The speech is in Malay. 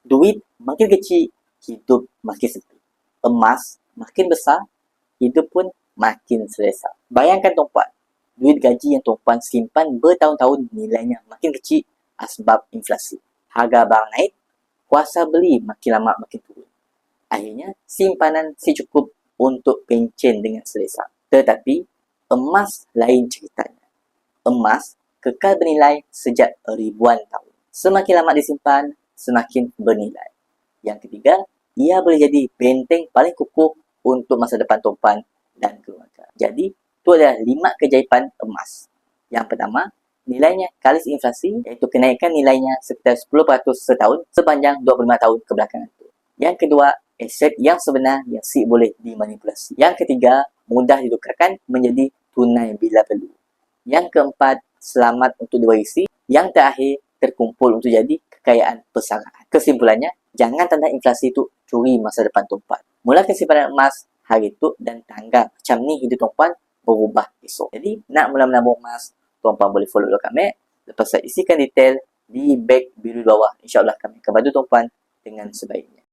Duit makin kecil, hidup makin sepi. Emas makin besar, hidup pun makin selesa. Bayangkan tuan-puan, duit gaji yang tuan-puan simpan bertahun-tahun nilainya makin kecil sebab inflasi. Harga barang naik, kuasa beli makin lama makin turun. Akhirnya, simpanan si cukup untuk pencen dengan selesa. Tetapi, emas lain ceritanya. Emas kekal bernilai sejak ribuan tahun. Semakin lama disimpan, semakin bernilai. Yang ketiga, ia boleh jadi benteng paling kukuh untuk masa depan tuan-puan dan keluarga. Jadi, itu adalah 5 keajaiban emas. Yang pertama, nilainya kalis inflasi, iaitu kenaikan nilainya sekitar 10% setahun sepanjang 25 tahun kebelakangan itu. Yang kedua, aset yang sebenar yang boleh dimanipulasi. Yang ketiga, mudah ditukarkan menjadi tunai bila perlu. Yang keempat, selamat untuk diwarisi. Yang terakhir, terkumpul untuk jadi kekayaan persaraan. Kesimpulannya, jangan tanda inflasi itu curi masa depan tuan-puan. Mulakan simpanan emas hari itu dan tangga macam ni hidup tuan-puan berubah esok. Jadi, nak mula menabung emas, tuan-puan boleh follow kami. Lepas saya isikan detail di beg biru di bawah. InsyaAllah kami akan bantu tuan-puan dengan sebaiknya.